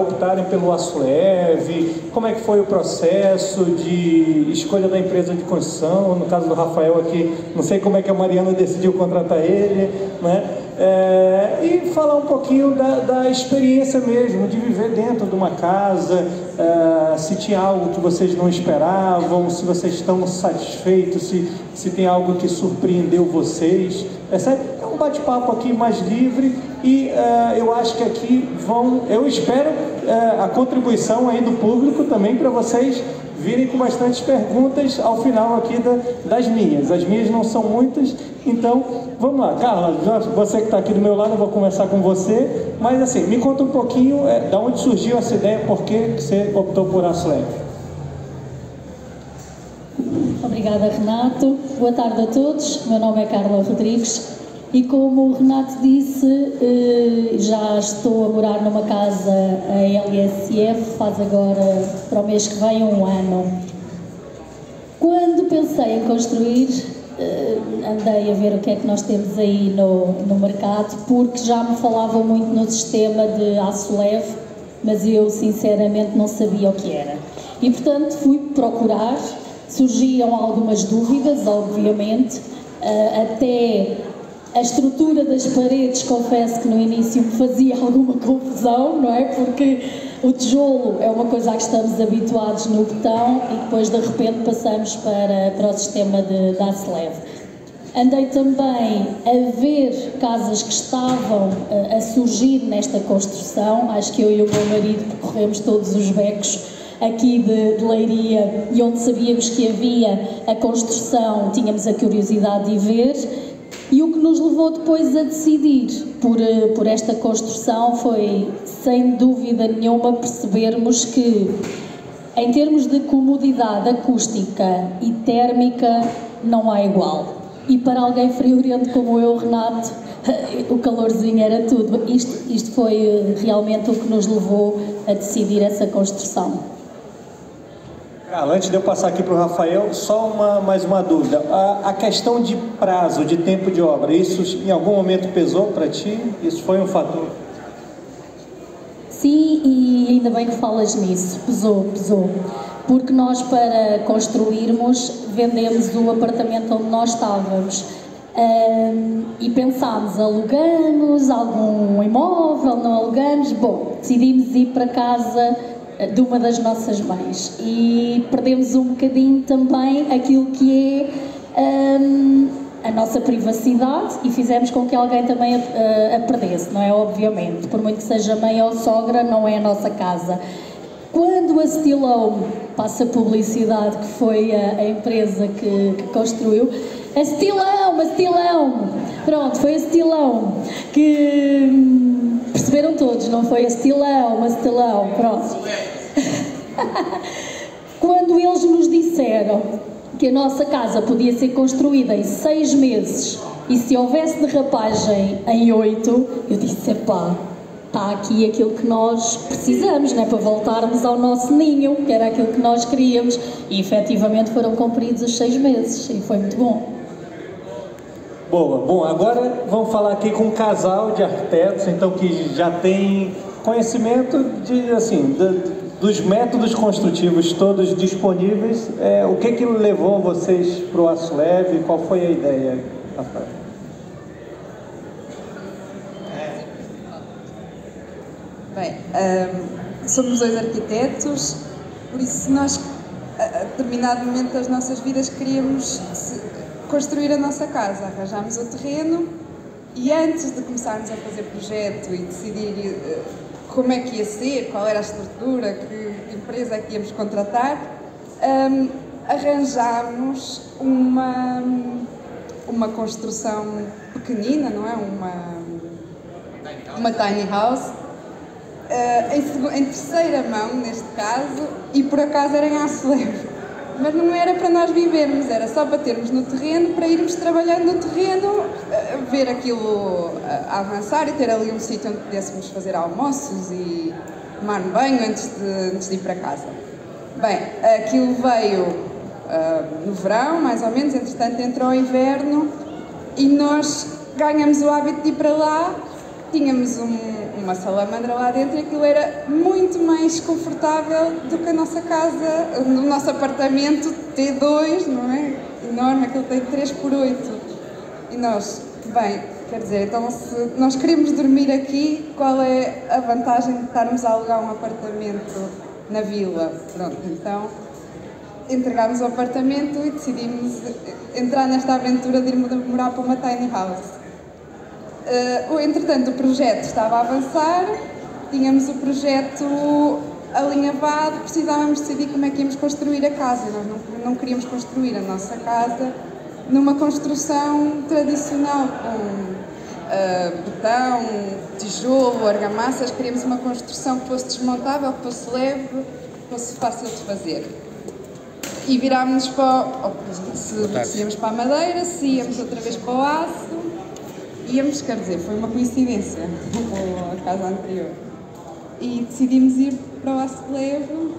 Optarem pelo aço leve? Como é que foi o processo de escolha da empresa de construção? No caso do Rafael aqui, não sei como é que a Mariana decidiu contratar ele, né? E falar um pouquinho da experiência mesmo, de viver dentro de uma casa, se tinha algo que vocês não esperavam, se vocês estão satisfeitos, se tem algo que surpreendeu vocês. É um bate-papo aqui mais livre e eu acho que aqui eu espero a contribuição aí do público também para vocês virem com bastantes perguntas ao final aqui das minhas. As minhas não são muitas, então vamos lá. Carla, você que está aqui do meu lado, eu vou começar com você, mas assim, me conta um pouquinho de onde surgiu essa ideia, por que você optou por aço leve? Obrigada, Renato. Boa tarde a todos. Meu nome é Carla Rodrigues e, como o Renato disse, já estou a morar numa casa em LSF, faz agora para o mês que vem 1 ano. Quando pensei em construir, andei a ver o que é que nós temos aí no mercado, porque já me falavam muito no sistema de aço leve, mas eu sinceramente não sabia o que era. E portanto fui procurar. Surgiam algumas dúvidas, obviamente, até a estrutura das paredes, confesso que no início me fazia alguma confusão, não é? Porque o tijolo é uma coisa a que estamos habituados no betão e depois de repente passamos para o sistema de aço leve. Andei também a ver casas que estavam a surgir nesta construção, acho que eu e o meu marido percorremos todos os becos aqui de Leiria, e onde sabíamos que havia a construção, tínhamos a curiosidade de ver, e o que nos levou depois a decidir por esta construção foi, sem dúvida nenhuma, percebermos que, em termos de comodidade acústica e térmica, não há igual. E para alguém friorento como eu, Renato, o calorzinho era tudo. Isto foi realmente o que nos levou a decidir essa construção. Antes de eu passar aqui para o Rafael, só mais uma dúvida. A questão de prazo, de tempo de obra, isso em algum momento pesou para ti? Isso foi um fator? Sim, e ainda bem que falas nisso. Pesou. Porque nós, para construirmos, vendemos o apartamento onde nós estávamos. E pensámos, alugamos algum imóvel, não alugamos? Bom, decidimos ir para casa de uma das nossas mães e perdemos um bocadinho também aquilo que é a nossa privacidade e fizemos com que alguém também a perdesse, não é? Obviamente, por muito que seja mãe ou sogra, não é a nossa casa. Quando a Stilome, passa publicidade, que foi a empresa que construiu, a Stilome, pronto, foi a Stilome que perceberam todos, não foi a Stilome, pronto. Quando eles nos disseram que a nossa casa podia ser construída em 6 meses e se houvesse derrapagem em 8, eu disse, epá, está aqui aquilo que nós precisamos, não é? Para voltarmos ao nosso ninho, que era aquilo que nós queríamos, e efetivamente foram cumpridos os 6 meses e foi muito bom. Boa. Bom, agora vamos falar aqui com um casal de arquitetos, então, que já tem conhecimento dos métodos construtivos todos disponíveis. O que levou vocês para o aço leve? Qual foi a ideia, Rafael? Bem, somos 2 arquitetos, por isso nós, a determinado momento das nossas vidas, queríamos construir a nossa casa. Arranjámos o terreno e, antes de começarmos a fazer projeto e decidir como é que ia ser, qual era a estrutura, que empresa é que íamos contratar, arranjámos uma construção pequenina, não é? Uma tiny house, em terceira mão, neste caso, e por acaso era em aço leve. Mas não era para nós vivermos, era só para termos no terreno, para irmos trabalhando no terreno, ver aquilo a avançar e ter ali um sítio onde pudéssemos fazer almoços e tomar um banho antes de ir para casa. Bem, aquilo veio no verão, mais ou menos, entretanto entrou o inverno e nós ganhamos o hábito de ir para lá. Tínhamos uma salamandra lá dentro e aquilo era muito mais confortável do que a nossa casa, o nosso apartamento T2, não é? Enorme, aquilo tem 3x8. E nós, bem, quer dizer, então se nós queremos dormir aqui, qual é a vantagem de estarmos a alugar um apartamento na vila? Pronto, então entregámos o apartamento e decidimos entrar nesta aventura de ir morar para uma tiny house. Entretanto, o projeto estava a avançar, tínhamos o projeto alinhavado, precisávamos decidir como é que íamos construir a casa. Nós não queríamos construir a nossa casa numa construção tradicional, com betão, tijolo, argamassas. Queríamos uma construção que fosse desmontável, que fosse leve, que fosse fácil de fazer. E virámos se íamos para a madeira, se íamos outra vez para o aço. Íamos, quer dizer, foi uma coincidência com a casa anterior. E decidimos ir para o aço leve,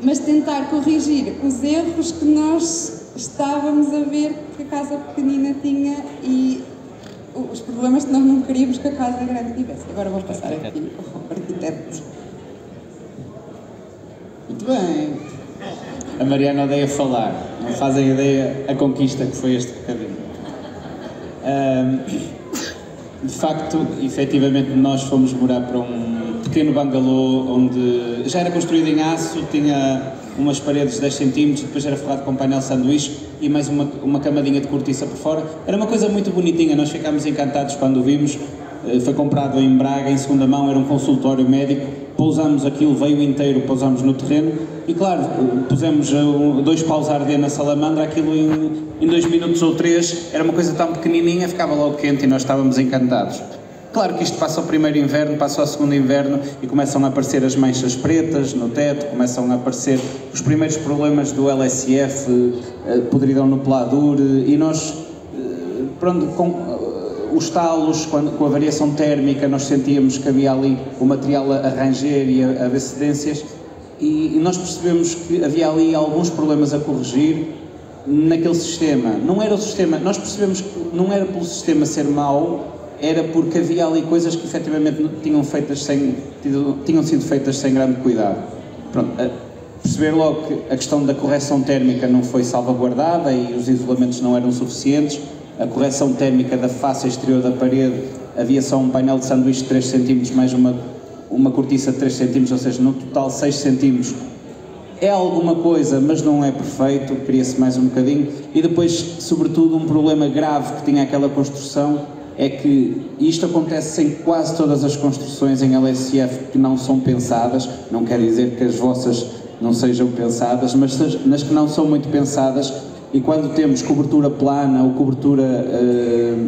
mas tentar corrigir os erros que nós estávamos a ver que a casa pequenina tinha e os problemas que nós não queríamos que a casa grande tivesse. Agora vou passar aqui ao arquiteto. Muito bem. A Mariana odeia falar, não fazem ideia a conquista que foi este bocadinho. De facto, efetivamente, nós fomos morar para um pequeno bangalô onde já era construído em aço, tinha umas paredes de 10 cm, depois era forrado com painel sanduíche e mais uma camadinha de cortiça por fora. Era uma coisa muito bonitinha, nós ficámos encantados quando o vimos. Foi comprado em Braga, em segunda mão, era um consultório médico. Pousámos aquilo, veio inteiro, pousámos no terreno e, claro, pusemos 2 paus a arder na salamandra, aquilo em 2 minutos ou 3, era uma coisa tão pequenininha, ficava logo quente e nós estávamos encantados. Claro que isto passa ao primeiro inverno, passa ao segundo inverno e começam a aparecer as manchas pretas no teto, começam a aparecer os primeiros problemas do LSF, podridão no pladur e nós, pronto, com os talos, com a variação térmica, nós sentíamos que havia ali o material a ranger e a haver cedências e nós percebemos que havia ali alguns problemas a corrigir naquele sistema. Não era o sistema, nós percebemos que não era pelo sistema ser mau, era porque havia ali coisas que efetivamente tinham sido feitas sem grande cuidado. Pronto, perceber logo que a questão da correção térmica não foi salvaguardada e os isolamentos não eram suficientes. A correção térmica da face exterior da parede, havia só um painel de sanduíche de 3 cm mais uma cortiça de 3 cm, ou seja, no total 6 cm. É alguma coisa, mas não é perfeito, queria-se mais um bocadinho. E depois, sobretudo, um problema grave que tinha aquela construção é que isto acontece em quase todas as construções em LSF que não são pensadas, não quer dizer que as vossas não sejam pensadas, mas nas que não são muito pensadas. E quando temos cobertura plana ou cobertura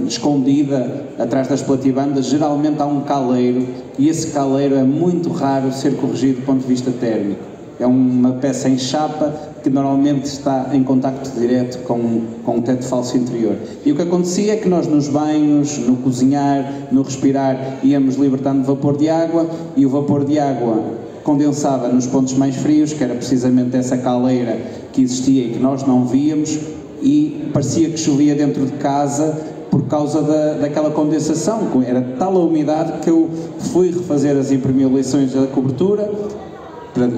escondida atrás das platibandas, geralmente há um caleiro e esse caleiro é muito raro ser corrigido do ponto de vista térmico. É uma peça em chapa que normalmente está em contacto direto com o teto falso interior. E o que acontecia é que nós nos banhos, no cozinhar, no respirar, íamos libertando vapor de água e o vapor de água condensava nos pontos mais frios, que era precisamente essa caleira que existia e que nós não víamos, e parecia que chovia dentro de casa por causa daquela condensação. Era tal a umidade que eu fui refazer as impermeabilizações da cobertura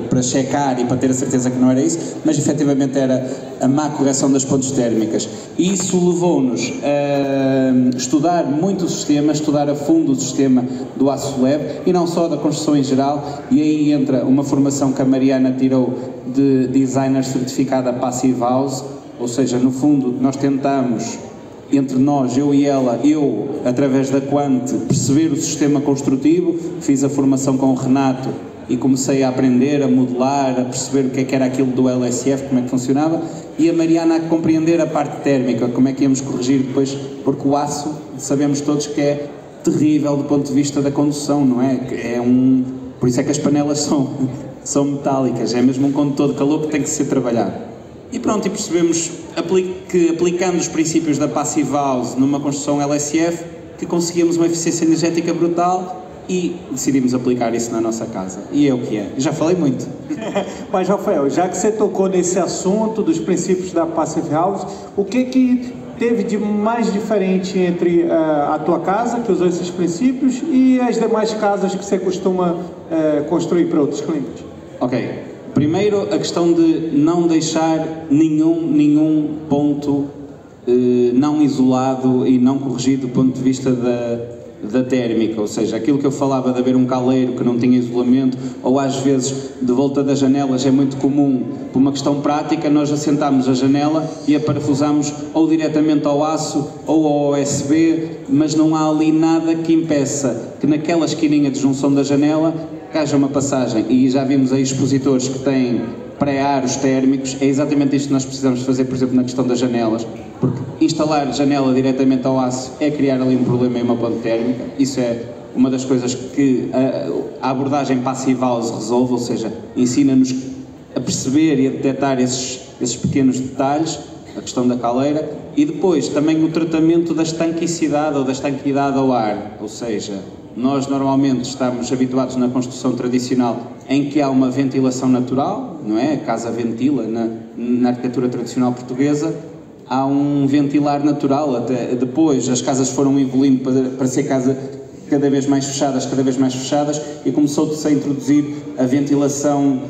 para checar e para ter a certeza que não era isso, mas efetivamente era a má correção das pontes térmicas. E isso levou-nos a estudar muito o sistema, estudar a fundo o sistema do aço leve e não só da construção em geral, e aí entra uma formação que a Mariana tirou de designer certificada Passive House, ou seja, no fundo nós tentamos, entre nós, eu e ela, eu através da Quant, perceber o sistema construtivo, fiz a formação com o Renato e comecei a aprender, a modelar, a perceber o que era aquilo do LSF, como é que funcionava, e a Mariana a compreender a parte térmica, como é que íamos corrigir depois, porque o aço, sabemos todos que é terrível do ponto de vista da condução, não é? Por isso é que as panelas são metálicas, é mesmo um condutor de calor que tem que ser trabalhado. E pronto, e percebemos que aplicando os princípios da Passive House numa construção LSF, que conseguíamos uma eficiência energética brutal, e decidimos aplicar isso na nossa casa. E é o que é. Já falei muito. Mas, Rafael, já que você tocou nesse assunto dos princípios da Passive House, o que teve de mais diferente entre a tua casa, que usou esses princípios, e as demais casas que você costuma construir para outros clientes? Ok. Primeiro, a questão de não deixar nenhum ponto não isolado e não corrigido do ponto de vista da térmica, ou seja, aquilo que eu falava de haver um caleiro que não tinha isolamento, ou às vezes de volta das janelas é muito comum, por uma questão prática, nós assentamos a janela e a parafusamos ou diretamente ao aço ou ao OSB, mas não há ali nada que impeça que naquela esquininha de junção da janela que haja uma passagem, e já vimos aí expositores que têm pré-aros térmicos. É exatamente isto que nós precisamos fazer, por exemplo, na questão das janelas, porque instalar janela diretamente ao aço é criar ali um problema e uma ponte térmica. Isso é uma das coisas que a abordagem Passive House resolve, ou seja, ensina-nos a perceber e a detectar esses pequenos detalhes, a questão da caleira, e depois também o tratamento da estanquicidade ou da estanquidade ao ar, ou seja, nós normalmente estamos habituados na construção tradicional em que há uma ventilação natural, não é? A casa ventila, na arquitetura tradicional portuguesa, há um ventilar natural, até depois as casas foram evoluindo para ser casas cada vez mais fechadas, e começou-se a introduzir a ventilação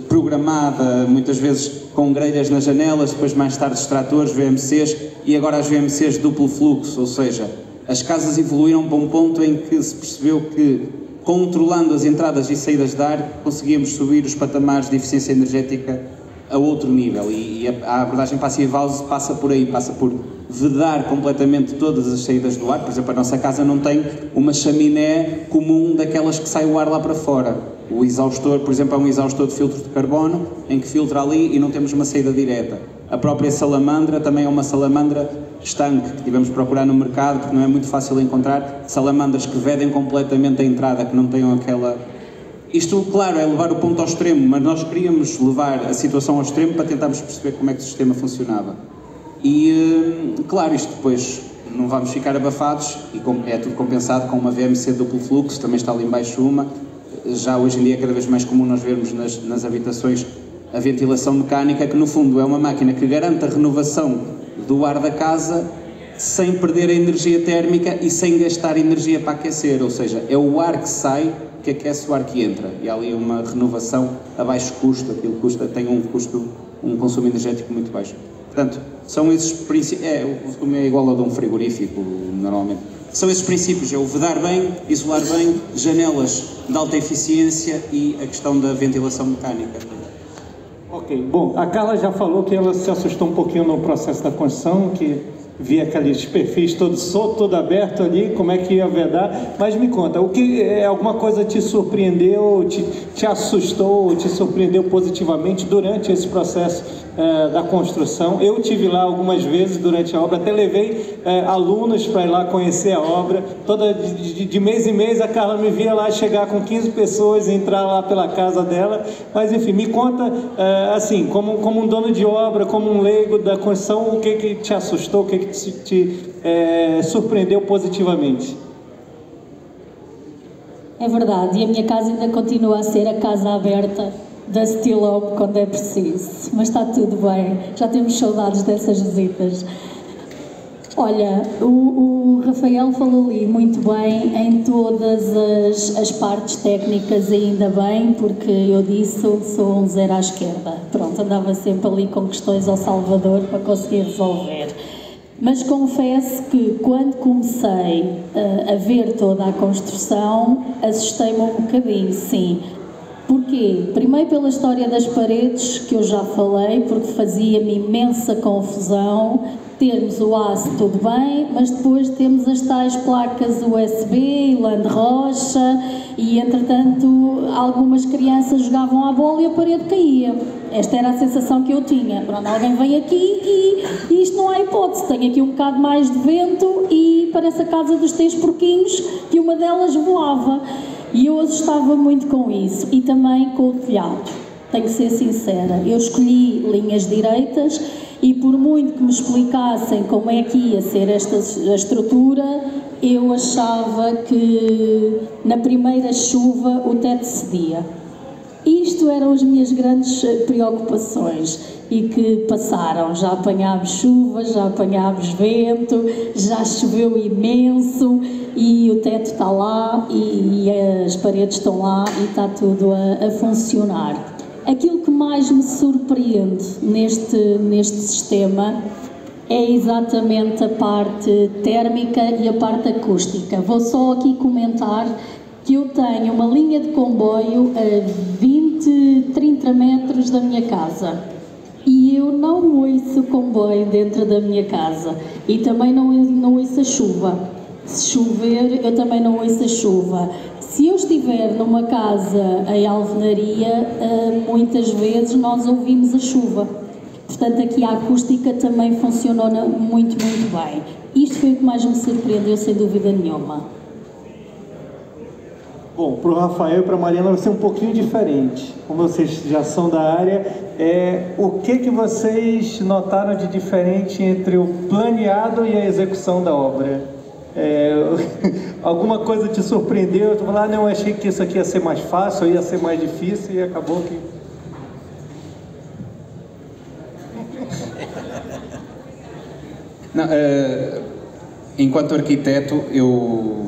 programada, muitas vezes com grelhas nas janelas, depois mais tarde extratores, VMCs, e agora as VMCs duplo fluxo, ou seja, as casas evoluíram para um ponto em que se percebeu que, controlando as entradas e saídas de ar, conseguíamos subir os patamares de eficiência energética a outro nível, e a abordagem Passive House passa por aí, passa por vedar completamente todas as saídas do ar. Por exemplo, a nossa casa não tem uma chaminé comum daquelas que sai o ar lá para fora. O exaustor, por exemplo, é um exaustor de filtro de carbono, em que filtra ali e não temos uma saída direta. A própria salamandra também é uma salamandra estanque, que tivemos de procurar no mercado, porque não é muito fácil encontrar salamandras que vedem completamente a entrada, que não tenham aquela... Isto, claro, é levar o ponto ao extremo, mas nós queríamos levar a situação ao extremo para tentarmos perceber como é que o sistema funcionava. E, claro, isto depois não vamos ficar abafados, e é tudo compensado com uma VMC duplo fluxo, também está ali em baixo uma. Já hoje em dia é cada vez mais comum nós vermos nas habitações a ventilação mecânica, que no fundo é uma máquina que garante a renovação do ar da casa sem perder a energia térmica e sem gastar energia para aquecer, ou seja, é o ar que sai que aquece o ar que entra, e há ali uma renovação a baixo custo, aquilo tem um consumo energético muito baixo. Portanto, são esses princípios, é igual ao de um frigorífico, normalmente. São esses princípios, é o vedar bem, isolar bem, janelas de alta eficiência e a questão da ventilação mecânica. Ok, bom, a Carla já falou que ela se assustou um pouquinho no processo da construção, que via aqueles perfis todo solto, todo aberto ali, como é que ia vedar, mas me conta, alguma coisa te surpreendeu, te assustou, te surpreendeu positivamente durante esse processo da construção? Eu tive lá algumas vezes durante a obra, até levei alunos para ir lá conhecer a obra, de mês em mês a Carla me via lá chegar com 15 pessoas e entrar lá pela casa dela, mas enfim, me conta assim, como um dono de obra, como um leigo da construção, o que te assustou, o que te surpreendeu positivamente? É verdade, e a minha casa ainda continua a ser a casa aberta da Steel Home quando é preciso, mas está tudo bem, já temos saudades dessas visitas. Olha, o Rafael falou ali muito bem em todas as partes técnicas, ainda bem, porque eu disse, sou um zero à esquerda. Pronto, andava sempre ali com questões ao Salvador para conseguir resolver. Mas confesso que quando comecei a ver toda a construção, assustei-me um bocadinho, sim. Porquê? Primeiro pela história das paredes, que eu já falei, porque fazia-me imensa confusão termos o aço tudo bem, mas depois temos as tais placas USB, lã de rocha, e entretanto algumas crianças jogavam à bola e a parede caía. Esta era a sensação que eu tinha. Pronto, alguém vem aqui e isto não há hipótese, tem aqui um bocado mais de vento e parece a casa dos 3 porquinhos, que uma delas voava. E eu assustava muito com isso, e também com o telhado, tenho que ser sincera. Eu escolhi linhas direitas e por muito que me explicassem como é que ia ser a estrutura, eu achava que na primeira chuva o teto cedia. Isto eram as minhas grandes preocupações e que passaram. Já apanhámos chuva, já apanhámos vento, já choveu imenso e o teto está lá e as paredes estão lá e está tudo a funcionar. Aquilo que mais me surpreende neste sistema é exatamente a parte térmica e a parte acústica. Vou só aqui comentar que eu tenho uma linha de comboio a 20, 30 metros da minha casa e eu não ouço comboio dentro da minha casa e também não ouço a chuva. Se chover, eu também não ouço a chuva. Se eu estiver numa casa em alvenaria, muitas vezes nós ouvimos a chuva. Portanto, aqui a acústica também funcionou muito, muito bem. Isto foi o que mais me surpreendeu, sem dúvida nenhuma. Bom, para o Rafael e para a Mariana vai ser um pouquinho diferente. Como vocês já são da área, o que vocês notaram de diferente entre o planeado e a execução da obra? Alguma coisa te surpreendeu? Tu falou, não, eu achei que isso aqui ia ser mais fácil, ia ser mais difícil e acabou que... Não, enquanto arquiteto, eu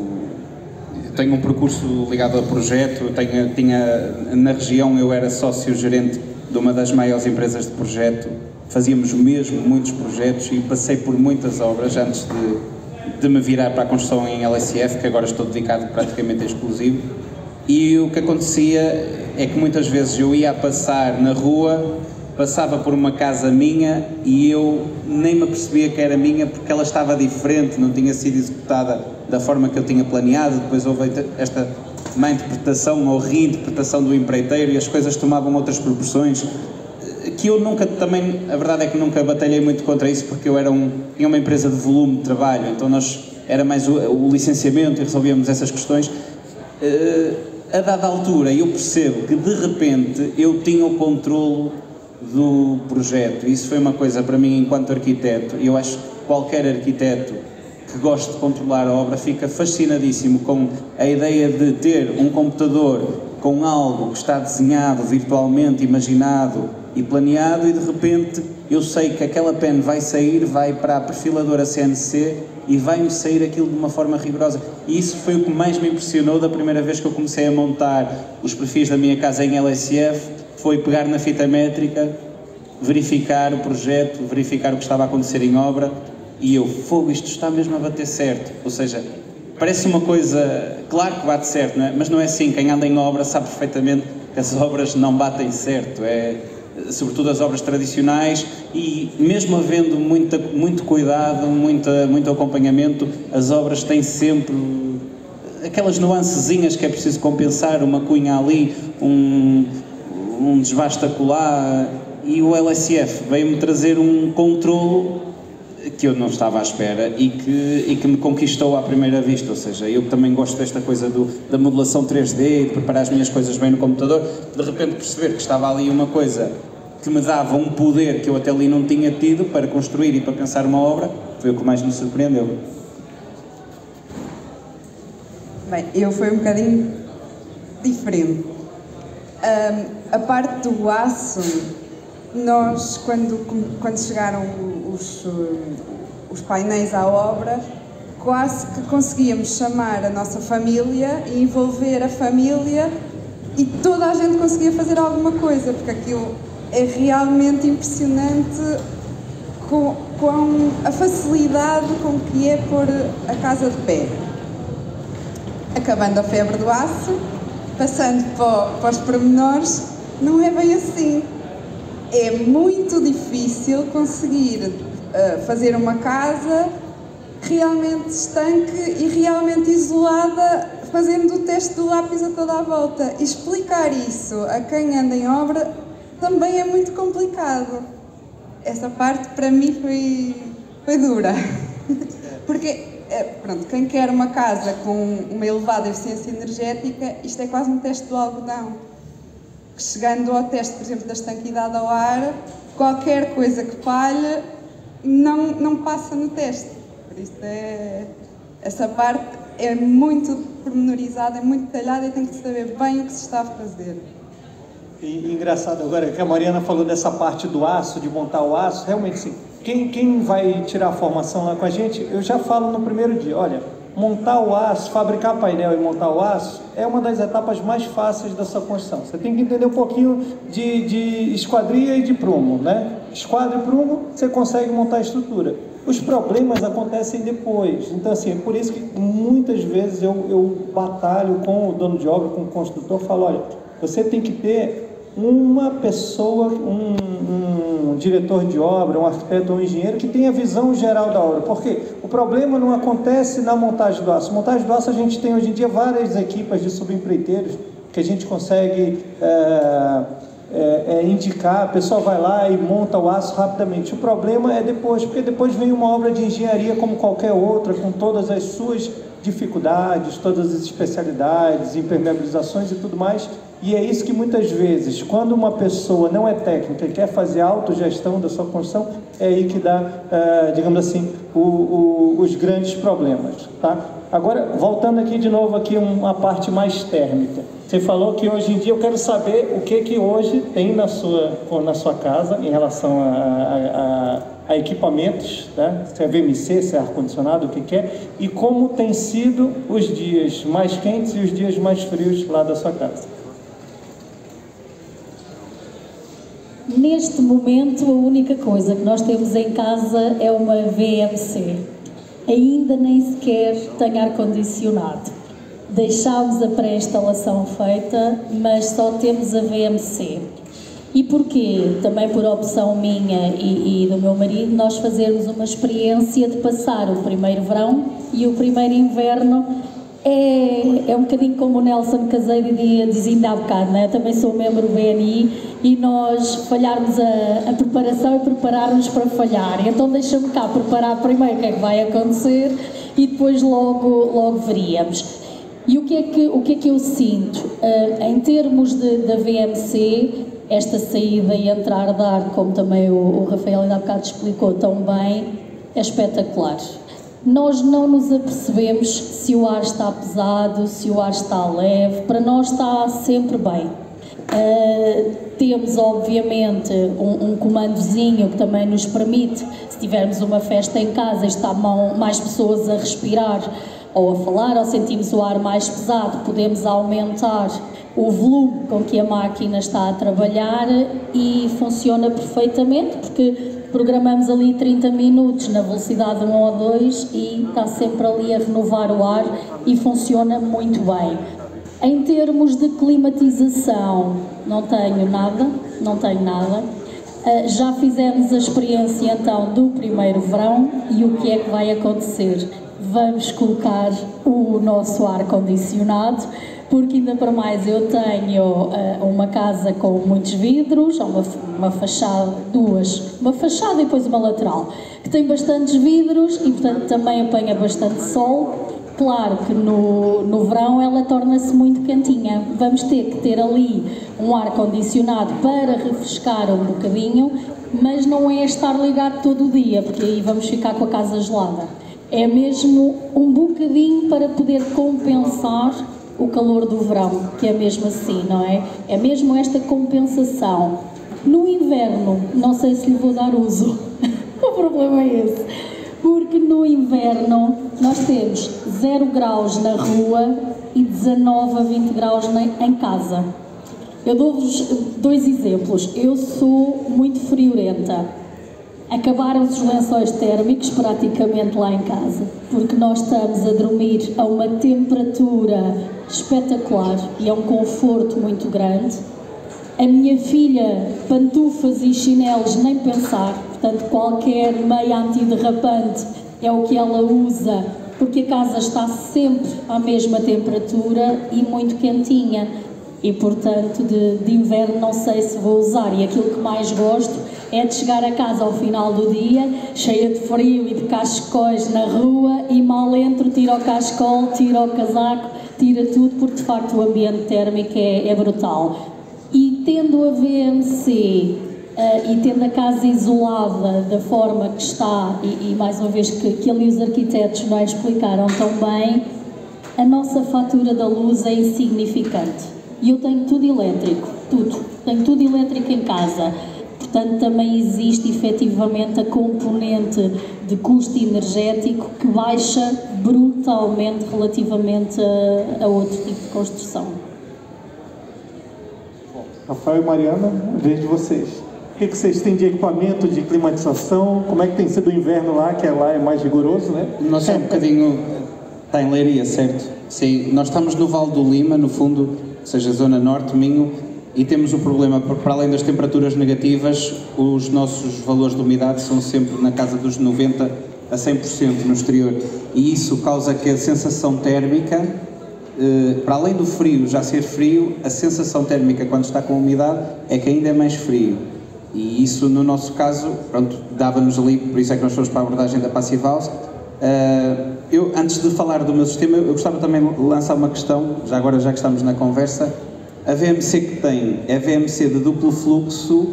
tenho um percurso ligado a projeto. Na região eu era sócio-gerente de uma das maiores empresas de projeto, fazíamos mesmo muitos projetos e passei por muitas obras antes de me virar para a construção em LSF, que agora estou dedicado praticamente exclusivo. E o que acontecia é que muitas vezes eu ia a passar na rua, passava por uma casa minha e eu nem me apercebia que era minha porque ela estava diferente, não tinha sido executada da forma que eu tinha planeado. Depois houve esta má interpretação ou reinterpretação do empreiteiro e as coisas tomavam outras proporções que eu nunca, também, a verdade é que nunca batalhei muito contra isso porque eu tinha uma empresa de volume de trabalho, então era mais o licenciamento e resolvíamos essas questões. A dada altura eu percebo que de repente eu tinha o controlo do projeto. Isso foi uma coisa para mim enquanto arquiteto, e eu acho que qualquer arquiteto que goste de controlar a obra fica fascinadíssimo com a ideia de ter um computador com algo que está desenhado virtualmente, imaginado e planeado, e de repente eu sei que aquela pen vai sair, vai para a perfiladora CNC e vai-me sair aquilo de uma forma rigorosa. E isso foi o que mais me impressionou da primeira vez que eu comecei a montar os perfis da minha casa em LSF. Foi pegar na fita métrica, verificar o projeto, verificar o que estava a acontecer em obra e isto está mesmo a bater certo. Ou seja, parece uma coisa, claro que bate certo, não é? Mas não é assim. Quem anda em obra sabe perfeitamente que as obras não batem certo. Sobretudo as obras tradicionais, e mesmo havendo muito cuidado, muito acompanhamento, as obras têm sempre aquelas nuancezinhas que é preciso compensar, uma cunha ali, um desvaste acolá, e o LSF veio-me trazer um controlo que eu não estava à espera e que me conquistou à primeira vista. Ou seja, eu também gosto desta coisa da modelação 3D, de preparar as minhas coisas bem no computador, de repente perceber que estava ali uma coisa que me dava um poder que eu até ali não tinha tido para construir e para pensar uma obra, foi o que mais me surpreendeu. Bem, foi um bocadinho diferente. A parte do aço, nós, quando chegaram os painéis à obra, quase que conseguíamos chamar a nossa família e envolver a família e toda a gente conseguia fazer alguma coisa, porque aquilo é realmente impressionante com a facilidade com que é pôr a casa de pé. Acabando a febre do aço, passando para os pormenores, não é bem assim. É muito difícil conseguir fazer uma casa realmente estanque e realmente isolada, fazendo o teste do lápis a toda a volta. E explicar isso a quem anda em obra também é muito complicado. Essa parte para mim foi dura. Porque, pronto, quem quer uma casa com uma elevada eficiência energética, isto é quase um teste do algodão. Chegando ao teste, por exemplo, da estanquidade ao ar, qualquer coisa que falhe não passa no teste. Por isso essa parte é muito pormenorizada, é muito detalhada e tem que saber bem o que se está a fazer. E engraçado agora que a Mariana falou dessa parte do aço, de montar o aço, realmente sim. Quem vai tirar a formação lá com a gente, eu já falo no primeiro dia, olha, montar o aço, fabricar painel e montar o aço é uma das etapas mais fáceis da sua construção. Você tem que entender um pouquinho de esquadria e de prumo, né? Esquadra e prumo, você consegue montar a estrutura. Os problemas acontecem depois. Então, assim, é por isso que muitas vezes eu batalho com o dono de obra, com o construtor, falo, olha, você tem que ter uma pessoa, um diretor de obra, um arquiteto ou um engenheiro que tenha a visão geral da obra. Porque o problema não acontece na montagem do aço. Montagem do aço a gente tem hoje em dia várias equipas de subempreiteiros que a gente consegue indicar, a pessoa vai lá e monta o aço rapidamente. O problema é depois, porque depois vem uma obra de engenharia como qualquer outra, com todas as suas dificuldades, todas as especialidades, impermeabilizações e tudo mais. E é isso que muitas vezes, quando uma pessoa não é técnica e quer fazer a autogestão da sua construção, é aí que dá, digamos assim, os grandes problemas, tá? Agora, voltando aqui de novo, aqui uma parte mais térmica. Você falou que hoje em dia eu quero saber o que hoje tem na sua casa em relação a equipamentos, né? Se é VMC, se é ar-condicionado, o que é, e como tem sido os dias mais quentes e os dias mais frios lá da sua casa. Neste momento, a única coisa que nós temos em casa é uma VMC. Ainda nem sequer tem ar-condicionado. Deixámos a pré-instalação feita, mas só temos a VMC. E porquê? Também por opção minha e do meu marido, nós fazermos uma experiência de passar o primeiro verão e o primeiro inverno. É um bocadinho como o Nelson Caseiro dizia ainda há bocado, né? Eu também sou membro do BNI e nós falharmos a preparação e prepararmos para falhar. Então deixa-me cá preparar primeiro o que é que vai acontecer e depois logo veríamos. E o que é que eu sinto? Em termos da VMC, esta saída e entrar de ar, como também o Rafael ainda há bocado explicou tão bem, é espetacular. Nós não nos apercebemos se o ar está pesado, se o ar está leve, para nós está sempre bem. Temos obviamente um comandozinho que também nos permite, se tivermos uma festa em casa e está mais pessoas a respirar ou a falar, ou sentimos o ar mais pesado, podemos aumentar o volume com que a máquina está a trabalhar e funciona perfeitamente, porque programamos ali 30 minutos na velocidade de 1 ou 2 e está sempre ali a renovar o ar e funciona muito bem. Em termos de climatização, não tenho nada. Já fizemos a experiência então do primeiro verão e o que é que vai acontecer? Vamos colocar o nosso ar-condicionado, porque ainda para mais eu tenho uma casa com muitos vidros, uma fachada, uma fachada e depois uma lateral, que tem bastantes vidros e portanto também apanha bastante sol. Claro que no verão ela torna-se muito quentinha, vamos ter que ter ali um ar-condicionado para refrescar um bocadinho, mas não é estar ligado todo o dia, porque aí vamos ficar com a casa gelada. É mesmo um bocadinho para poder compensar o calor do verão, que é mesmo assim, não é? É mesmo esta compensação. No inverno, não sei se lhe vou dar uso, o problema é esse, porque no inverno nós temos 0 graus na rua e 19 a 20 graus em casa. Eu dou-vos 2 exemplos. Eu sou muito friorenta. Acabaram-se os lençóis térmicos praticamente lá em casa, porque nós estamos a dormir a uma temperatura espetacular e é um conforto muito grande. A minha filha, pantufas e chinelos, nem pensar, portanto qualquer meia antiderrapante é o que ela usa, porque a casa está sempre à mesma temperatura e muito quentinha. E portanto de inverno não sei se vou usar, e aquilo que mais gosto é de chegar a casa ao final do dia, cheia de frio e de cachecóis na rua, e mal entro, tiro o cachecol, tiro o casaco, tira tudo, porque de facto o ambiente térmico é brutal. E tendo a VMC e tendo a casa isolada da forma que está, e mais uma vez que ali os arquitetos nos explicaram tão bem, a nossa fatura da luz é insignificante. E eu tenho tudo elétrico, tudo. Tenho tudo elétrico em casa. Portanto, também existe efetivamente a componente de custo energético que baixa brutalmente relativamente a outro tipo de construção. Rafael e Mariana, vejo vocês. O que vocês têm de equipamento, de climatização? Como é que tem sido o inverno lá, que lá é mais rigoroso, né? Nós é um bocadinho... Está em Leiria, certo? Sim, nós estamos no Vale do Lima, no fundo, ou seja, zona norte, Minho, e temos o problema, para além das temperaturas negativas, os nossos valores de umidade são sempre na casa dos 90% a 100% no exterior. E isso causa que a sensação térmica, para além do frio já ser frio, a sensação térmica quando está com umidade é que ainda é mais frio. E isso, no nosso caso, pronto, dava-nos ali, por isso é que nós fomos para a abordagem da Passive House. Eu, antes de falar do meu sistema, eu gostava também de lançar uma questão, já agora já que estamos na conversa. A VMC que tem é VMC de duplo fluxo,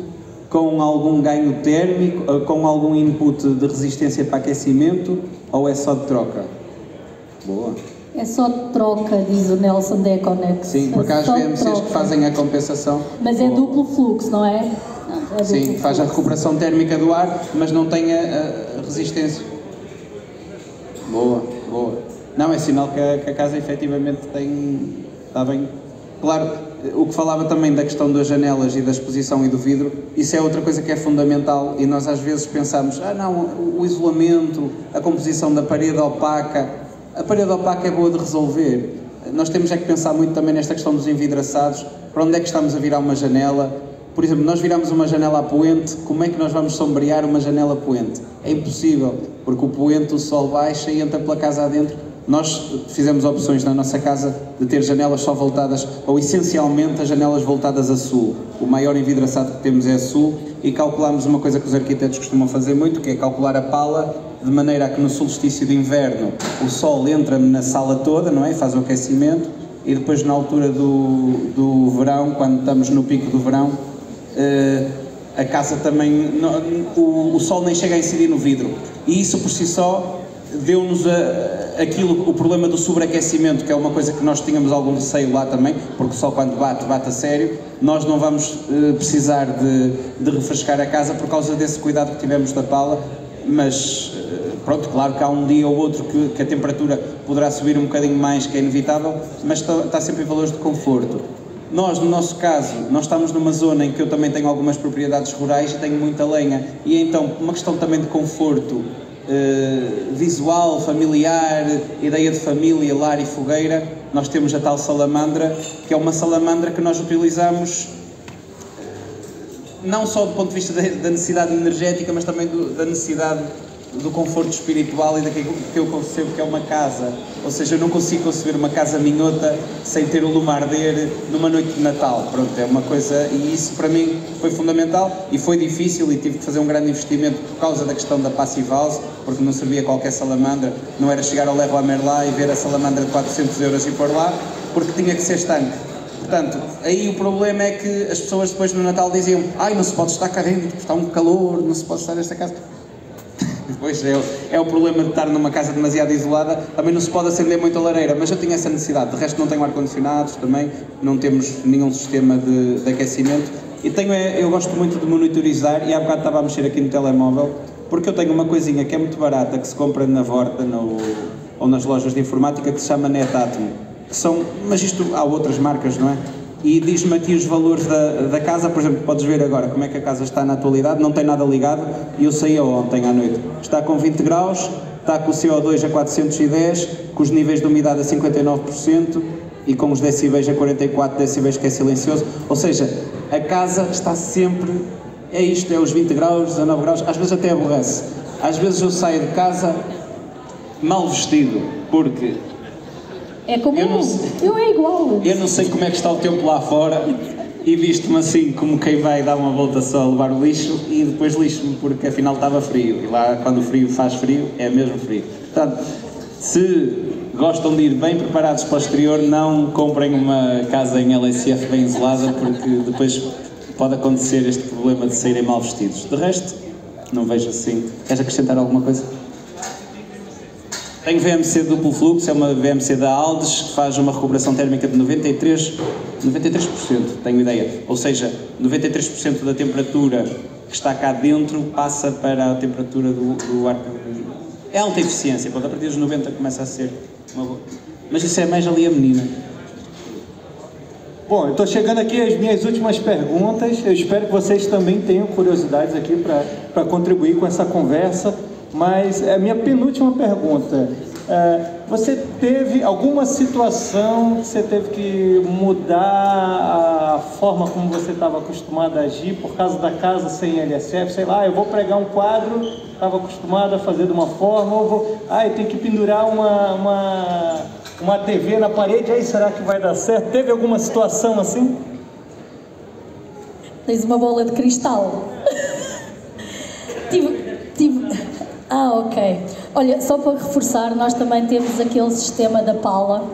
com algum ganho térmico, com algum input de resistência para aquecimento, ou é só de troca? Boa. É só de troca, diz o Nelson da Econex. Sim, porque há as VMCs que fazem a compensação. Mas é duplo fluxo, não é? Não, é sim, faz fluxo. A recuperação térmica do ar, mas não tem a resistência. Boa, boa. Não, é sinal que a casa efetivamente está bem. Claro, o que falava também da questão das janelas e da exposição e do vidro, isso é outra coisa que é fundamental e nós às vezes pensamos, não, o isolamento, a composição da parede opaca, a parede opaca é boa de resolver. Nós temos é que pensar muito também nesta questão dos envidraçados, para onde é que estamos a virar uma janela. Por exemplo, nós viramos uma janela a poente, como é que nós vamos sombrear uma janela poente? É impossível, porque o poente, o sol baixa e entra pela casa adentro. Nós fizemos opções na nossa casa de ter janelas só voltadas, ou essencialmente as janelas voltadas a sul. O maior envidraçado que temos é a sul e calculámos uma coisa que os arquitetos costumam fazer muito, que é calcular a pala de maneira a que no solstício de inverno o sol entra na sala toda, não é? Faz o aquecimento e depois na altura do verão, quando estamos no pico do verão, a casa também, o sol nem chega a incidir no vidro e isso por si só deu-nos o problema do sobreaquecimento, que é uma coisa que nós tínhamos algum receio lá também, porque o sol quando bate a sério. Nós não vamos precisar de refrescar a casa por causa desse cuidado que tivemos da pala, mas pronto, claro que há um dia ou outro que a temperatura poderá subir um bocadinho mais, que é inevitável, mas está sempre em valores de conforto. Nós, no nosso caso, nós estamos numa zona em que eu também tenho algumas propriedades rurais e tenho muita lenha, e então uma questão também de conforto visual, familiar, ideia de família, lar e fogueira. Nós temos a tal salamandra, que é uma salamandra que nós utilizamos não só do ponto de vista da necessidade energética, mas também da necessidade do conforto espiritual e daquilo que eu concebo que é uma casa. Ou seja, eu não consigo conceber uma casa minhota sem ter o lume a arder numa noite de Natal. Pronto, é uma coisa, e isso para mim foi fundamental e foi difícil e tive que fazer um grande investimento por causa da questão da Passive House, porque não servia qualquer salamandra, não era chegar ao Leroy Merlin e ver a salamandra de 400 euros e pôr lá, porque tinha que ser estanque. Portanto, aí o problema é que as pessoas depois no Natal diziam: não se pode estar cá dentro, está um calor, não se pode estar nesta casa. Pois é o problema de estar numa casa demasiado isolada, também não se pode acender muito a lareira, mas eu tinha essa necessidade. De resto não tenho ar-condicionados também, não temos nenhum sistema de aquecimento e eu gosto muito de monitorizar, e há bocado estava a mexer aqui no telemóvel, porque eu tenho uma coisinha que é muito barata, que se compra na Vorta ou nas lojas de informática, que se chama NetAtom, mas isto há outras marcas, não é? E diz-me aqui os valores da casa, por exemplo, podes ver agora como é que a casa está na atualidade, não tem nada ligado, e eu saí ontem à noite. Está com 20 graus, está com o CO2 a 410, com os níveis de umidade a 59% e com os decibéis a 44 decibéis, que é silencioso. Ou seja, a casa está sempre, é isto, é os 20 graus, 19 graus, às vezes até aborrece. Às vezes eu saio de casa mal vestido, porque... É como eu é igual. Eu não sei como é que está o tempo lá fora e visto-me assim como quem vai dar uma volta só a levar o lixo e depois lixo-me porque afinal estava frio e lá quando o frio faz frio é mesmo frio. Portanto, se gostam de ir bem preparados para o exterior, não comprem uma casa em LSF bem isolada, porque depois pode acontecer este problema de saírem mal vestidos. De resto, não vejo assim. Queres acrescentar alguma coisa? Tenho VMC duplo fluxo, é uma VMC da Aldes, que faz uma recuperação térmica de 93%, tenho ideia. Ou seja, 93% da temperatura que está cá dentro passa para a temperatura do ar. É alta eficiência, quando a partir dos 90 começa a ser uma boa. Mas isso é mais ali a menina. Bom, eu estou chegando aqui às minhas últimas perguntas. Eu espero que vocês também tenham curiosidades aqui para contribuir com essa conversa. Mas a minha penúltima pergunta, você teve alguma situação que você teve que mudar a forma como você estava acostumado a agir por causa da casa sem LSF? Sei lá, eu vou pregar um quadro, estava acostumado a fazer de uma forma, ou tem que pendurar uma TV na parede, aí será que vai dar certo? Teve alguma situação assim? Tens uma bola de cristal. tive... ok. Olha, só para reforçar, nós também temos aquele sistema da pala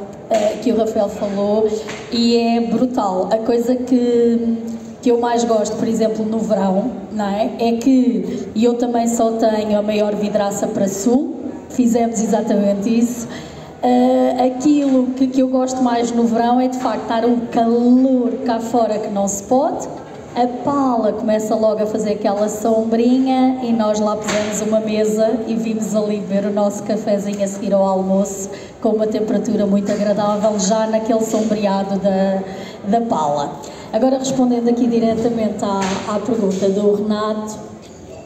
que o Rafael falou e é brutal. A coisa que eu mais gosto, por exemplo, no verão, não é? É que eu também só tenho a maior vidraça para sul, fizemos exatamente isso. Aquilo que eu gosto mais no verão é de facto estar um calor cá fora que não se pode. A pala começa logo a fazer aquela sombrinha e nós lá pusemos uma mesa e vimos ali beber o nosso cafezinho a seguir ao almoço com uma temperatura muito agradável, já naquele sombreado da pala. Agora, respondendo aqui diretamente à pergunta do Renato,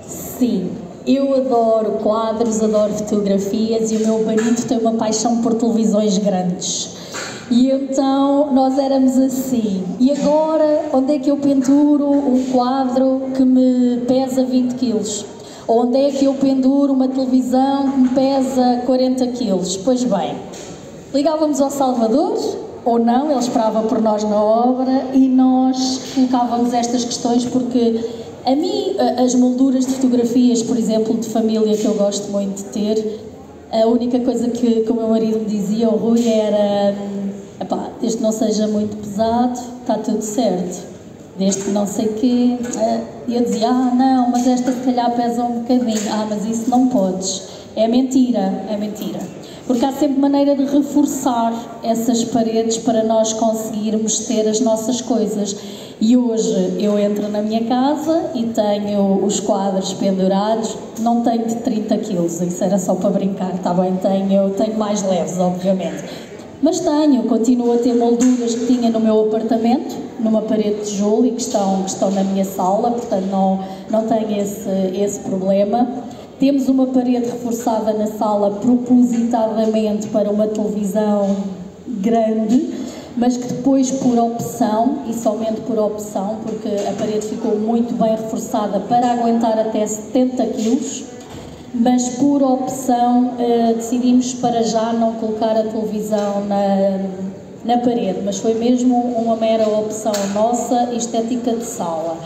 sim, eu adoro quadros, adoro fotografias e o meu marido tem uma paixão por televisões grandes. E então nós éramos assim, e agora onde é que eu penduro um quadro que me pesa 20 quilos? Ou onde é que eu penduro uma televisão que me pesa 40 quilos? Pois bem, ligávamos ao Salvador, ou não, ele esperava por nós na obra e nós colocávamos estas questões porque a mim, as molduras de fotografias, por exemplo, de família que eu gosto muito de ter, a única coisa que o meu marido me dizia, o Rui, era desde que não seja muito pesado, está tudo certo. Desde que não sei o quê. E eu dizia, não, mas esta se calhar pesa um bocadinho. Mas isso não podes. É mentira. Porque há sempre maneira de reforçar essas paredes para nós conseguirmos ter as nossas coisas. E hoje eu entro na minha casa e tenho os quadros pendurados, não tenho de 30 quilos, isso era só para brincar, está bem? Tenho mais leves, obviamente. Mas continuo a ter molduras que tinha no meu apartamento, numa parede de tijolo e que estão na minha sala, portanto não tenho esse problema. Temos uma parede reforçada na sala propositadamente para uma televisão grande, mas que depois, por opção, e somente por opção, porque a parede ficou muito bem reforçada para aguentar até 70 quilos, mas por opção decidimos para já não colocar a televisão na parede, mas foi mesmo uma mera opção nossa, estética de sala.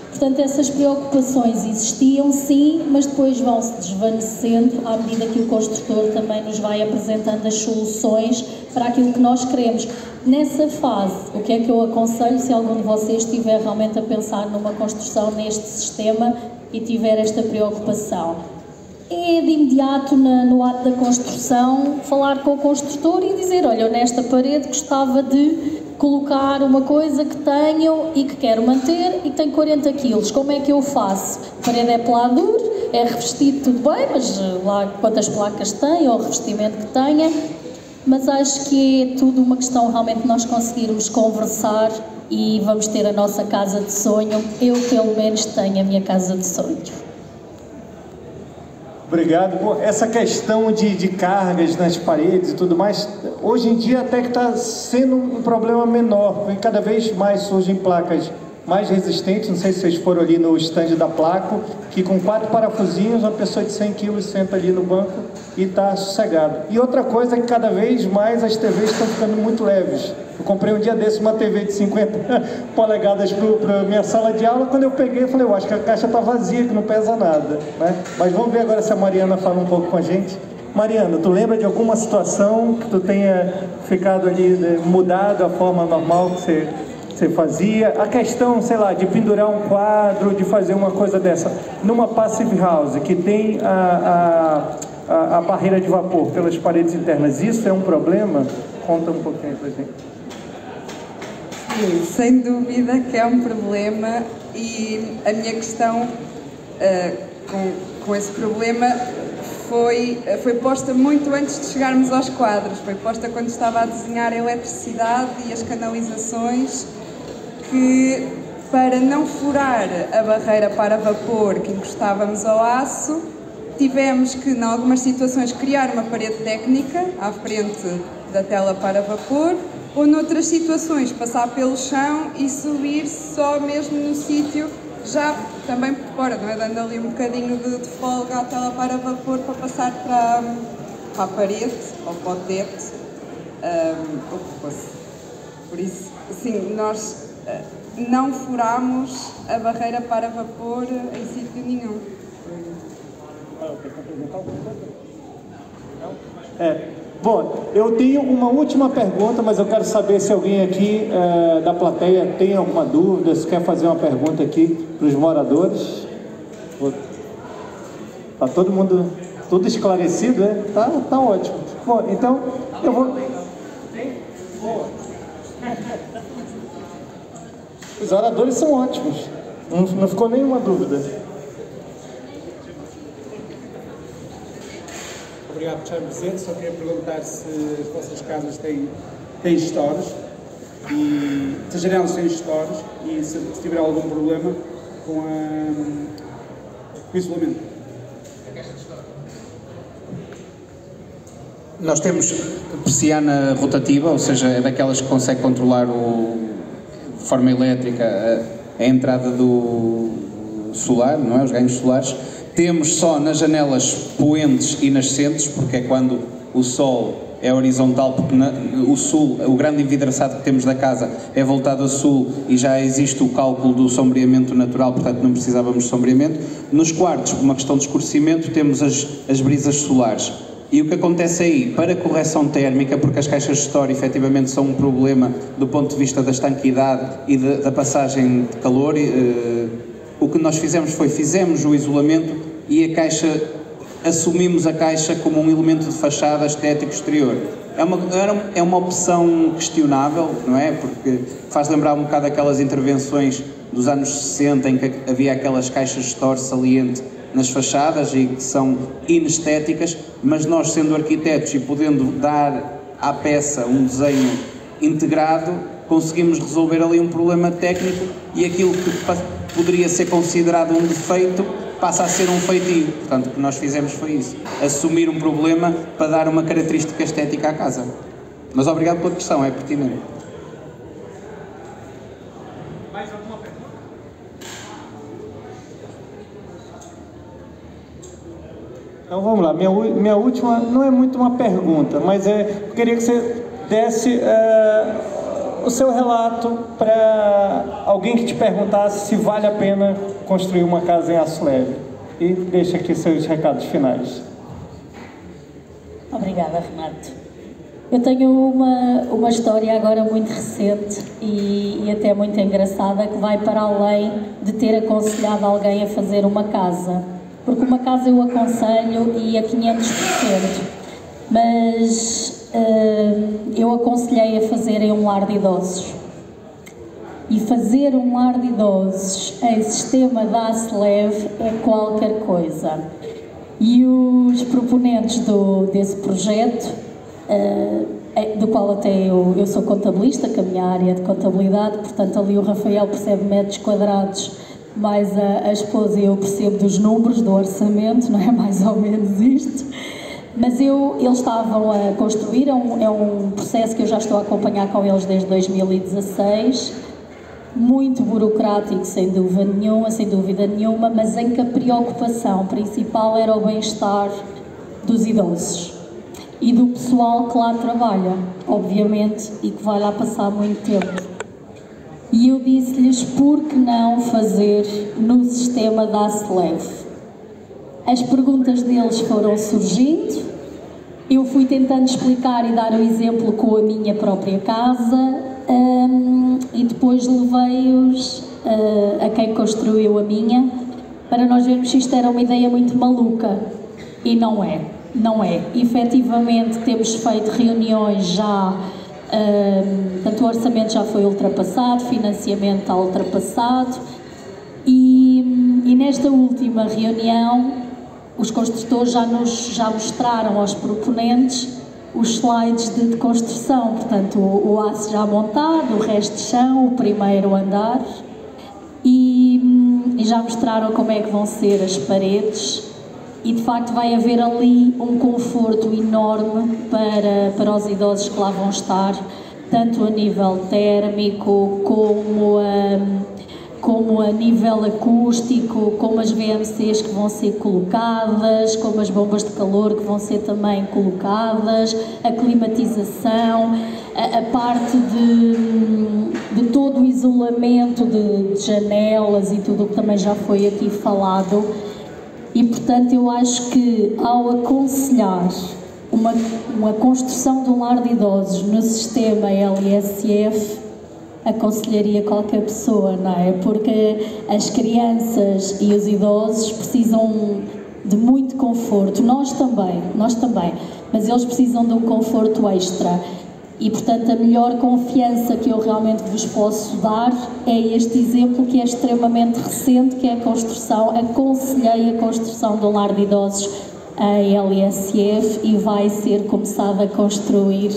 Portanto, essas preocupações existiam sim, mas depois vão-se desvanecendo à medida que o construtor também nos vai apresentando as soluções para aquilo que nós queremos. Nessa fase, o que é que eu aconselho se algum de vocês estiver realmente a pensar numa construção neste sistema e tiver esta preocupação? É de imediato, no ato da construção, falar com o construtor e dizer, olha, eu nesta parede gostava de colocar uma coisa que tenho e que quero manter e que tem 40 quilos, como é que eu faço? A parede é pladur, é revestido, tudo bem, mas lá quantas placas tem ou o revestimento que tenha, mas acho que é tudo uma questão realmente de nós conseguirmos conversar e vamos ter a nossa casa de sonho. Eu pelo menos tenho a minha casa de sonho. Obrigado. Bom, essa questão de cargas nas paredes e tudo mais, hoje em dia até que está sendo um problema menor, porque cada vez mais surgem placas mais resistentes. Não sei se vocês foram ali no stand da Placo, que com 4 parafusinhos uma pessoa de 100 quilos senta ali no banco e está sossegado. E outra coisa é que cada vez mais as TVs estão ficando muito leves. Eu comprei um dia desse uma TV de 50 polegadas para minha sala de aula. Quando eu peguei, eu falei, eu acho que a caixa está vazia, que não pesa nada, né? Mas vamos ver agora se a Mariana fala um pouco com a gente. Mariana, tu lembra de alguma situação que tu tenha ficado ali, mudado a forma normal que você fazia? A questão, sei lá, de pendurar um quadro, de fazer uma coisa dessa numa passive house, que tem a barreira de vapor pelas paredes internas, isso é um problema? Conta um pouquinho pra gente. Sim, sem dúvida que é um problema, e a minha questão com esse problema foi posta muito antes de chegarmos aos quadros, foi posta quando estava a desenhar a eletricidade e as canalizações, que para não furar a barreira para vapor que encostávamos ao aço, tivemos que, em algumas situações, criar uma parede técnica à frente da tela para vapor, ou noutras situações passar pelo chão e subir só mesmo no sítio, já também por fora, não é? Dando ali um bocadinho de folga à tela para vapor para passar para a parede ou para o teto, o que fosse. Por isso, sim, nós não furámos a barreira para vapor em sítio nenhum. Bom, eu tenho uma última pergunta, mas eu quero saber se alguém aqui da plateia tem alguma dúvida, se quer fazer uma pergunta aqui para os moradores. Está todo mundo tudo esclarecido, né? Tá ótimo. Bom, então eu vou... Os oradores são ótimos, não ficou nenhuma dúvida. Obrigado por estarem presentes. Só queria perguntar se as vossas casas têm stores, e se as janelas têm stores, e se tiver algum problema com o isolamento. Nós temos persiana rotativa, ou seja, é daquelas que consegue controlar de forma elétrica a entrada do solar, não é? Os ganhos solares. Temos só nas janelas poentes e nascentes, porque é quando o sol é horizontal, porque o sul, o grande envidraçado que temos da casa é voltado a sul e já existe o cálculo do sombreamento natural, portanto não precisávamos de sombreamento. Nos quartos, por uma questão de escurecimento, temos as brisas solares. E o que acontece aí, para correção térmica, porque as caixas de store efetivamente são um problema do ponto de vista da estanquidade e da passagem de calor, o que nós fizemos o isolamento e assumimos a caixa como um elemento de fachada estético exterior. É uma opção questionável, não é? Porque faz lembrar um bocado aquelas intervenções dos anos 60 em que havia aquelas caixas de store saliente nas fachadas e que são inestéticas, mas nós, sendo arquitetos e podendo dar à peça um desenho integrado, conseguimos resolver ali um problema técnico, e aquilo que poderia ser considerado um defeito passa a ser um feitio. Portanto, o que nós fizemos foi isso, assumir um problema para dar uma característica estética à casa. Mas obrigado pela questão, é pertinente. Mais alguma pergunta? Então vamos lá, minha última não é muito uma pergunta, mas eu queria que você desse o seu relato para alguém que te perguntasse se vale a pena construir uma casa em aço leve. E deixa aqui seus recados finais. Obrigada, Renato. Eu tenho uma história agora muito recente e até muito engraçada, que vai para além de ter aconselhado alguém a fazer uma casa. Porque uma casa eu aconselho e a 500%, mas eu aconselhei a fazerem um lar de idosos. E fazer um lar de idosos em sistema de aço leve é qualquer coisa. E os proponentes desse projeto, do qual até eu sou contabilista, que a minha área é de contabilidade, portanto ali o Rafael percebe metros quadrados, mais a esposa e eu percebo dos números, do orçamento, não é? Mais ou menos isto. Mas eles estavam a construir, é um processo que eu já estou a acompanhar com eles desde 2016, muito burocrático, sem dúvida nenhuma, mas em que a preocupação principal era o bem-estar dos idosos e do pessoal que lá trabalha, obviamente, e que vai lá passar muito tempo. E eu disse-lhes, por que não fazer no sistema de aço leve? As perguntas deles foram surgindo, eu fui tentando explicar e dar o exemplo com a minha própria casa, e depois levei-os a quem construiu a minha, para nós vermos se isto era uma ideia muito maluca, e não é. não é. Efetivamente temos feito reuniões já, portanto o orçamento já foi ultrapassado, o financiamento está ultrapassado e nesta última reunião os construtores já mostraram aos proponentes os slides de construção, portanto o aço já montado, o resto de chão, o primeiro andar e já mostraram como é que vão ser as paredes e de facto vai haver ali um conforto enorme para os idosos que lá vão estar, tanto a nível térmico como a nível acústico, como as VMCs que vão ser colocadas, como as bombas de calor que vão ser também colocadas, a climatização, a parte de todo o isolamento de janelas e tudo o que também já foi aqui falado. E portanto eu acho que ao aconselhar uma construção de um lar de idosos no sistema LSF, aconselharia qualquer pessoa, não é? Porque as crianças e os idosos precisam de muito conforto, nós também, mas eles precisam de um conforto extra e, portanto, a melhor confiança que eu realmente vos posso dar é este exemplo que é extremamente recente, que é a construção, aconselhei a construção de um lar de idosos a LSF e vai ser começado a construir.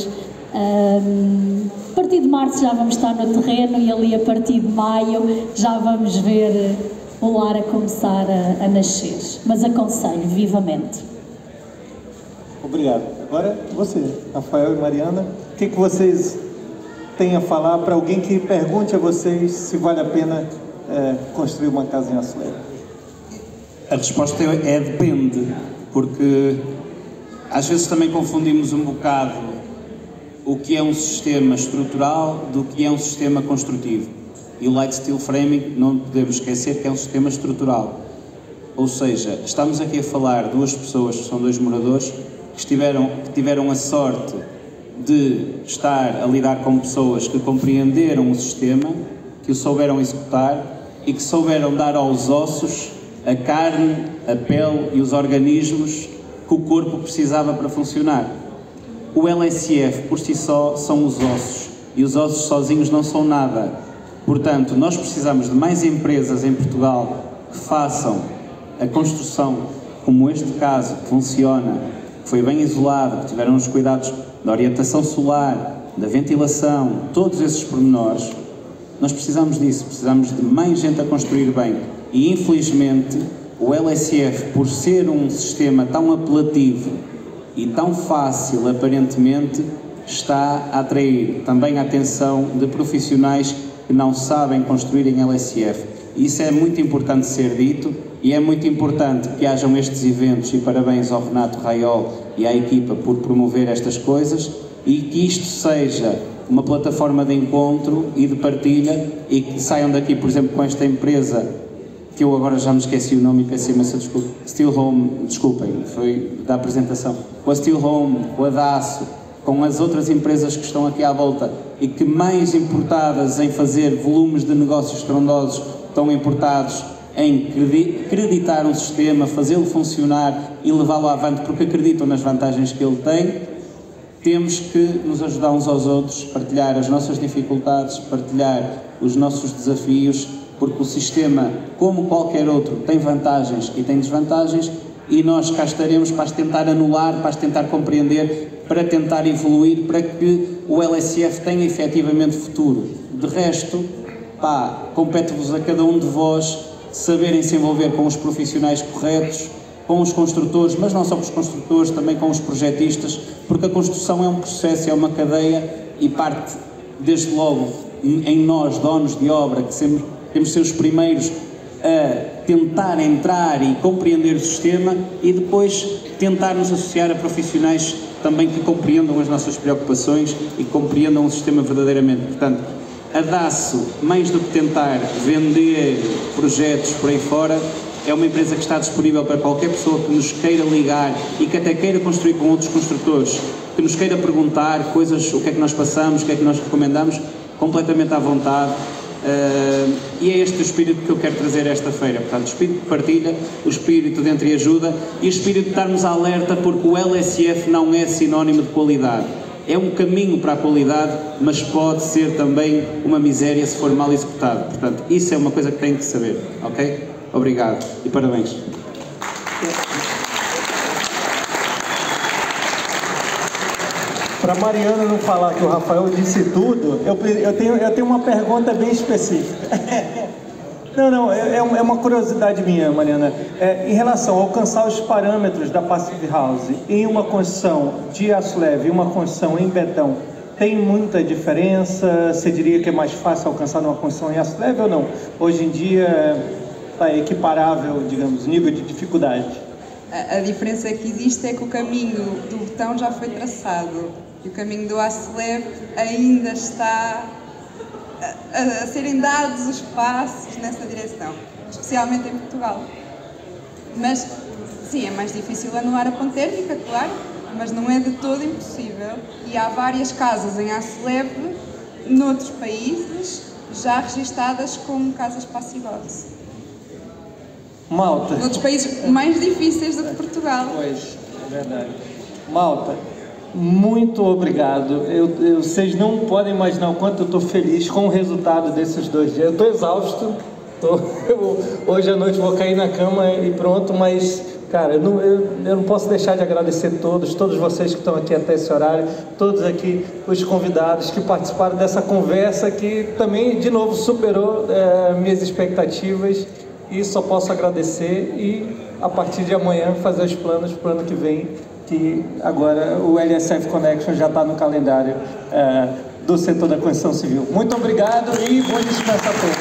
A partir de março já vamos estar no terreno e ali a partir de maio já vamos ver o lar a começar a nascer, mas aconselho vivamente. Obrigado. Agora você, Rafael e Mariana, o que vocês têm a falar para alguém que pergunte a vocês se vale a pena construir uma casa em Assuero? A resposta é depende, porque às vezes também confundimos um bocado o que é um sistema estrutural do que é um sistema construtivo. E o Light Steel Framing, não podemos esquecer que é um sistema estrutural. Ou seja, estamos aqui a falar de duas pessoas, que são dois moradores, que tiveram a sorte de estar a lidar com pessoas que compreenderam o sistema, que o souberam executar e que souberam dar aos ossos a carne, a pele e os organismos que o corpo precisava para funcionar. O LSF, por si só, são os ossos, e os ossos sozinhos não são nada. Portanto, nós precisamos de mais empresas em Portugal que façam a construção, como este caso, que funciona, que foi bem isolado, que tiveram os cuidados da orientação solar, da ventilação, todos esses pormenores. Nós precisamos disso, precisamos de mais gente a construir bem. E, infelizmente, o LSF, por ser um sistema tão apelativo e tão fácil, aparentemente, está a atrair também a atenção de profissionais que não sabem construir em LSF. Isso é muito importante ser dito e é muito importante que hajam estes eventos e parabéns ao Renato Raiol e à equipa por promover estas coisas e que isto seja uma plataforma de encontro e de partilha e que saiam daqui, por exemplo, com esta empresa que eu agora já me esqueci o nome e peço imensa desculpa, Steel Home, desculpem, foi da apresentação, com a Steel Home, com a DASO, com as outras empresas que estão aqui à volta e que mais importadas em fazer volumes de negócios estrondosos estão importados em acreditar um sistema, fazê-lo funcionar e levá-lo avante porque acreditam nas vantagens que ele tem. Temos que nos ajudar uns aos outros, partilhar as nossas dificuldades, partilhar os nossos desafios, porque o sistema, como qualquer outro, tem vantagens e tem desvantagens e nós cá estaremos para as tentar anular, para as tentar compreender, para tentar evoluir, para que o LSF tenha efetivamente futuro. De resto, compete-vos a cada um de vós saberem se envolver com os profissionais corretos, com os construtores, mas não só com os construtores, também com os projetistas, porque a construção é um processo, é uma cadeia e parte, desde logo, em nós, donos de obra, que sempre temos de ser os primeiros a tentar entrar e compreender o sistema e depois tentar nos associar a profissionais também que compreendam as nossas preocupações e compreendam o sistema verdadeiramente. Portanto, a DASO, mais do que tentar vender projetos por aí fora, é uma empresa que está disponível para qualquer pessoa que nos queira ligar e que até queira construir com outros construtores, que nos queira perguntar coisas, o que é que nós passamos, o que é que nós recomendamos, completamente à vontade. E é este o espírito que eu quero trazer esta feira. Portanto, o espírito de partilha, o espírito de entreajuda e o espírito de estarmos alerta, porque o LSF não é sinónimo de qualidade. É um caminho para a qualidade, mas pode ser também uma miséria se for mal executado. Portanto, isso é uma coisa que tem que saber, ok? Obrigado e parabéns. Para a Mariana não falar que o Rafael disse tudo, eu tenho uma pergunta bem específica. Não, é uma curiosidade minha, Mariana. Em relação a alcançar os parâmetros da Passive House em uma construção de aço leve e uma construção em betão, tem muita diferença? Você diria que é mais fácil alcançar numa construção em aço leve ou não? Hoje em dia está equiparável, digamos, nível de dificuldade. A diferença que existe é que o caminho do betão já foi traçado e o caminho do aço leve ainda está a serem dados os passos nessa direção, especialmente em Portugal. Mas, sim, é mais difícil anular a ponte térmica, claro, mas não é de todo impossível. E há várias casas em aço leve, noutros países, já registadas como casas Passive House. Malta. Noutros países mais difíceis do que Portugal. Pois, é verdade. Malta, muito obrigado. Vocês não podem imaginar o quanto eu estou feliz com o resultado desses 2 dias. Eu estou exausto. Hoje à noite vou cair na cama e pronto, mas, cara, eu não posso deixar de agradecer todos vocês que estão aqui até esse horário, todos aqui, os convidados que participaram dessa conversa que também, de novo, superou minhas expectativas. E só posso agradecer e, a partir de amanhã, fazer os planos para o ano que vem, que agora o LSF Connection já está no calendário do setor da construção civil. Muito obrigado e boa descanso a todos.